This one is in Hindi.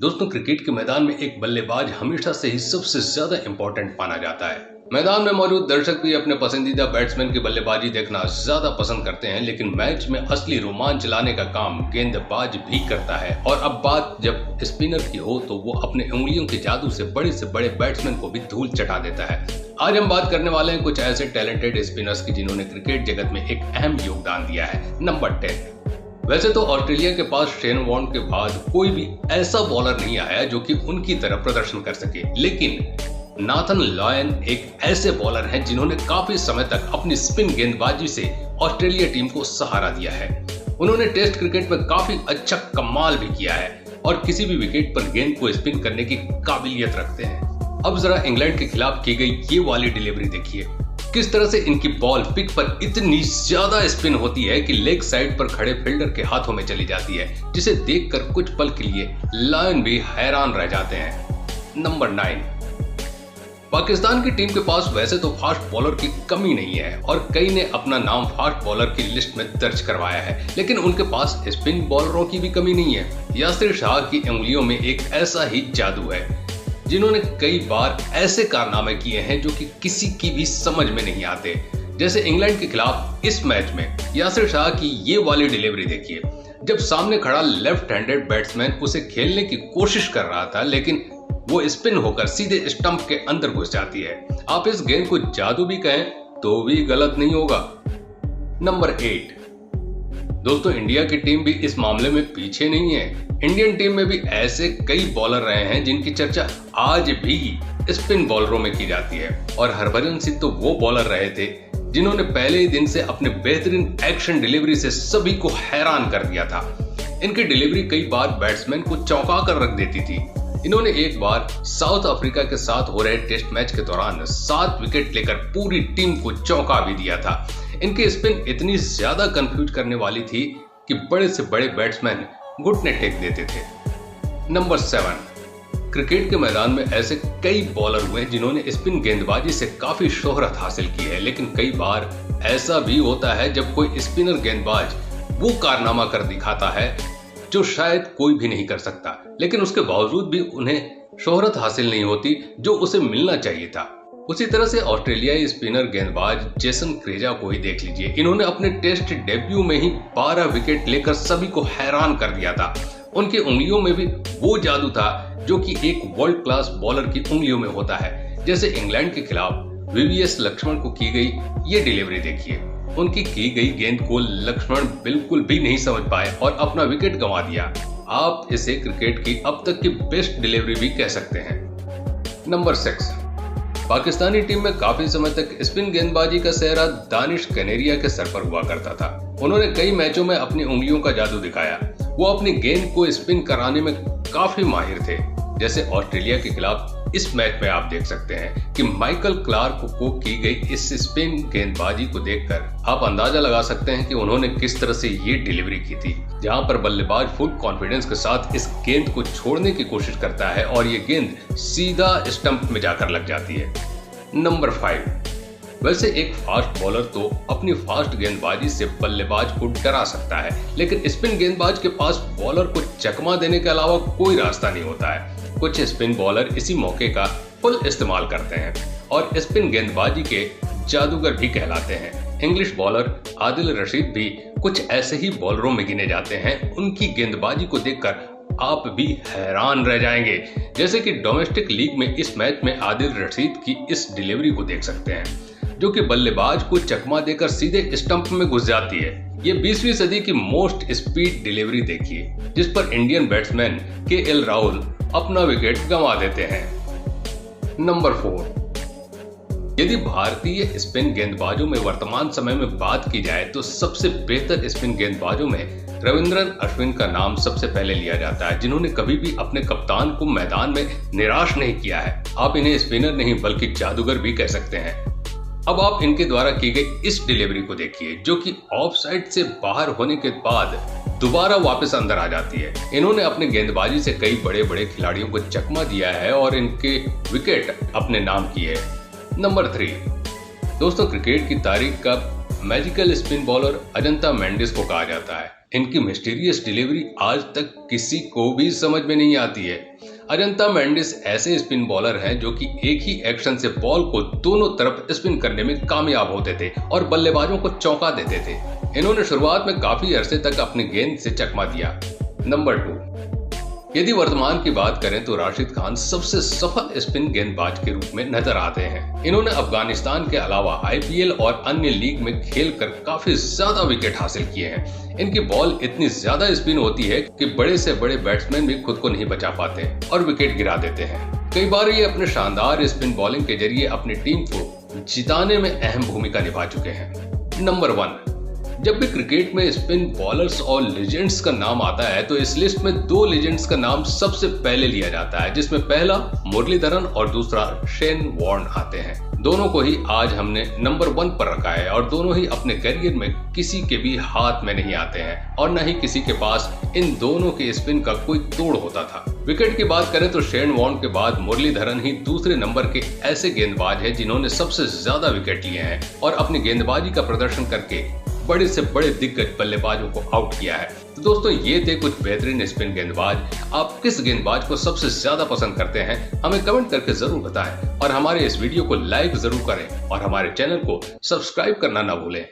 दोस्तों, क्रिकेट के मैदान में एक बल्लेबाज हमेशा से ही सबसे ज्यादा इंपॉर्टेंट माना जाता है। मैदान में मौजूद दर्शक भी अपने पसंदीदा बैट्समैन की बल्लेबाजी देखना ज्यादा पसंद करते हैं, लेकिन मैच में असली रोमांच लाने का काम गेंदबाज भी करता है। और अब बात जब स्पिनर की हो तो वो अपने उंगलियों के जादू से बड़े बैट्समैन को भी धूल चटा देता है। आज हम बात करने वाले हैं कुछ ऐसे टैलेंटेड स्पिनर्स की जिन्होंने क्रिकेट जगत में एक अहम योगदान दिया है। नंबर 10। वैसे तो ऑस्ट्रेलिया के पास शेन वॉर्न के बाद कोई भी ऐसा बॉलर नहीं आया जो कि उनकी तरह प्रदर्शन कर सके, लेकिन नाथन लायन एक ऐसे बॉलर हैं जिन्होंने काफी समय तक अपनी स्पिन गेंदबाजी से ऑस्ट्रेलिया टीम को सहारा दिया है। उन्होंने टेस्ट क्रिकेट में काफी अच्छा कमाल भी किया है और किसी भी विकेट पर गेंद को स्पिन करने की काबिलियत रखते हैं। अब जरा इंग्लैंड के खिलाफ की गई ये वाली डिलीवरी देखिए, किस तरह से इनकी बॉल पिक पर इतनी ज्यादा स्पिन होती है कि लेग साइड पर खड़े फील्डर के हाथों में चली जाती है, जिसे देखकर कुछ पल के लिए लायन भी हैरान रह जाते हैं। नंबर 9। पाकिस्तान की टीम के पास वैसे तो फास्ट बॉलर की कमी नहीं है और कई ने अपना नाम फास्ट बॉलर की लिस्ट में दर्ज करवाया है, लेकिन उनके पास स्पिन बॉलरों की भी कमी नहीं है। यासिर शाह की उंगलियों में एक ऐसा ही जादू है जिन्होंने कई बार ऐसे कारनामे किए हैं जो कि किसी की भी समझ में नहीं आते। जैसे इंग्लैंड के खिलाफ इस मैच में यासिर शाह की ये वाली डिलीवरी देखिए, जब सामने खड़ा लेफ्ट हैंडेड बैट्समैन उसे खेलने की कोशिश कर रहा था, लेकिन वो स्पिन होकर सीधे स्टंप के अंदर घुस जाती है। आप इस गेंद को जादू भी कहें तो भी गलत नहीं होगा। नंबर 8। दोस्तों, इंडिया की टीम भी इस मामले में पीछे नहीं है। इंडियन टीम में भी ऐसे कई बॉलर रहे हैं जिनकी चर्चा आज भी स्पिन बॉलरों में की जाती है, और हरभजन सिंह तो वो बॉलर रहे थे जिन्होंने पहले ही दिन से अपने बेहतरीन एक्शन डिलीवरी से सभी को हैरान कर दिया था। इनकी डिलीवरी कई बार बैट्समैन को चौंका कर रख देती थी। इन्होंने एक बार साउथ अफ्रीका के साथ हो रहे टेस्ट मैच के दौरान 7 विकेट लेकर पूरी टीम को चौंका भी दिया था। इनकी स्पिन इतनी ज्यादा कंफ्यूज करने वाली थी कि बड़े से बड़े बैट्समैन घुटने टेक देते थे। नंबर 7। क्रिकेट के मैदान में ऐसे कई बॉलर हुए जिन्होंने स्पिन गेंदबाजी से काफी शोहरत हासिल की है, लेकिन कई बार ऐसा भी होता है जब कोई स्पिनर गेंदबाज वो कारनामा कर दिखाता है जो शायद कोई भी नहीं कर सकता, लेकिन उसके बावजूद भी उन्हें शोहरत हासिल नहीं होती जो उसे मिलना चाहिए था। उसी तरह से ऑस्ट्रेलियाई स्पिनर गेंदबाज जेसन क्रेजा को ही देख लीजिए। इन्होंने अपने टेस्ट डेब्यू में ही 12 विकेट लेकर सभी को हैरान कर दिया था। उनकी उंगलियों में भी वो जादू था जो कि एक वर्ल्ड क्लास बॉलर की उंगलियों में होता है। जैसे इंग्लैंड के खिलाफ वीवीएस लक्ष्मण को की गई ये डिलीवरी देखिए, उनकी की गई गेंद को लक्ष्मण बिल्कुल भी नहीं समझ पाए और अपना विकेट गंवा दिया। आप इसे क्रिकेट की अब तक की बेस्ट डिलीवरी भी कह सकते हैं। नंबर 6। पाकिस्तानी टीम में काफी समय तक स्पिन गेंदबाजी का सेहरा दानिश कनेरिया के सर पर हुआ करता था। उन्होंने कई मैचों में अपनी उंगलियों का जादू दिखाया। वो अपनी गेंद को स्पिन कराने में काफी माहिर थे। जैसे ऑस्ट्रेलिया के खिलाफ इस मैच में आप देख सकते हैं कि माइकल क्लार्क को की गई इस स्पिन गेंदबाजी को देखकर आप अंदाजा लगा सकते हैं कि उन्होंने किस तरह से ये डिलीवरी की थी, जहां पर बल्लेबाज फुल कॉन्फिडेंस के साथ इस गेंद को छोड़ने की कोशिश करता है और ये गेंद सीधा स्टंप में जाकर लग जाती है। नंबर 5। वैसे एक फास्ट बॉलर तो अपनी फास्ट गेंदबाजी से बल्लेबाज को डरा सकता है, लेकिन स्पिन गेंदबाज के पास बॉलर को चकमा देने के अलावा कोई रास्ता नहीं होता है। कुछ स्पिन बॉलर इसी मौके का फुल इस्तेमाल करते हैं और स्पिन गेंदबाजी के जादूगर भी कहलाते हैं। इंग्लिश बॉलर आदिल रशीद भी कुछ ऐसे ही बॉलरों में गिने जाते हैं। उनकी गेंदबाजी को देखकर आप भी हैरान रह जाएंगे। जैसे कि डोमेस्टिक लीग में इस मैच में आदिल रशीद की इस डिलीवरी को देख सकते हैं, जो कि बल्लेबाज को चकमा देकर सीधे स्टंप में घुस जाती है। ये 20वीं सदी की मोस्ट स्पीड डिलीवरी देखिए, जिस पर इंडियन बैट्समैन केएल राहुल अपना विकेट गंवा देते हैं। नंबर 4। यदि भारतीय स्पिन गेंदबाजों में वर्तमान समय में बात की जाए तो सबसे बेहतर स्पिन गेंदबाजों में रविंद्रन अश्विन का नाम सबसे पहले लिया जाता है, जिन्होंने कभी भी अपने कप्तान को मैदान में निराश नहीं किया है। आप इन्हें स्पिनर नहीं बल्कि जादूगर भी कह सकते हैं। अब आप इनके द्वारा की गई इस डिलीवरी को देखिए, जो कि ऑफ साइड से बाहर होने के बाद दोबारा वापस अंदर आ जाती है। इन्होंने अपने गेंदबाजी से कई बड़े खिलाड़ियों को चकमा दिया है और इनके विकेट अपने नाम किए। नंबर 3। दोस्तों, क्रिकेट की तारीख का magical spin bowler Ajanta Mendis को कहा जाता है। इनकी मिस्टीरियस डिलीवरी आज तक किसी को भी समझ में नहीं आती है। अजंता मेंडिस ऐसे स्पिन बॉलर हैं जो कि एक ही एक्शन से बॉल को दोनों तरफ स्पिन करने में कामयाब होते थे और बल्लेबाजों को चौंका देते थे। इन्होंने शुरुआत में काफी अरसे तक अपनी गेंद से चकमा दिया। नंबर 2, यदि वर्तमान की बात करें तो राशिद खान सबसे सफल स्पिन गेंदबाज के रूप में नजर आते हैं। इन्होंने अफगानिस्तान के अलावा आईपीएल और अन्य लीग में खेलकर काफी ज्यादा विकेट हासिल किए हैं। इनकी बॉल इतनी ज्यादा स्पिन होती है कि बड़े से बड़े बैट्समैन भी खुद को नहीं बचा पाते और विकेट गिरा देते हैं। कई बार ये अपने शानदार स्पिन बॉलिंग के जरिए अपनी टीम को जिताने में अहम भूमिका निभा चुके हैं। नंबर 1, जब भी क्रिकेट में स्पिन बॉलर्स और लेजेंड्स का नाम आता है तो इस लिस्ट में 2 लेजेंड्स का नाम सबसे पहले लिया जाता है, जिसमें पहला मुरलीधरन और दूसरा शेन वॉर्न आते हैं। दोनों को ही आज हमने नंबर 1 पर रखा है और दोनों ही अपने करियर में किसी के भी हाथ में नहीं आते हैं और न ही किसी के पास इन दोनों के स्पिन का कोई तोड़ होता था। विकेट की बात करें तो शेन वॉर्न के बाद मुरलीधरन ही दूसरे नंबर के ऐसे गेंदबाज हैं जिन्होंने सबसे ज्यादा विकेट लिए हैं और अपनी गेंदबाजी का प्रदर्शन करके बड़े से बड़े दिग्गज बल्लेबाजों को आउट किया है। तो दोस्तों, ये थे कुछ बेहतरीन स्पिन गेंदबाज। आप किस गेंदबाज को सबसे ज्यादा पसंद करते हैं हमें कमेंट करके जरूर बताएं और हमारे इस वीडियो को लाइक जरूर करें और हमारे चैनल को सब्सक्राइब करना ना भूलें।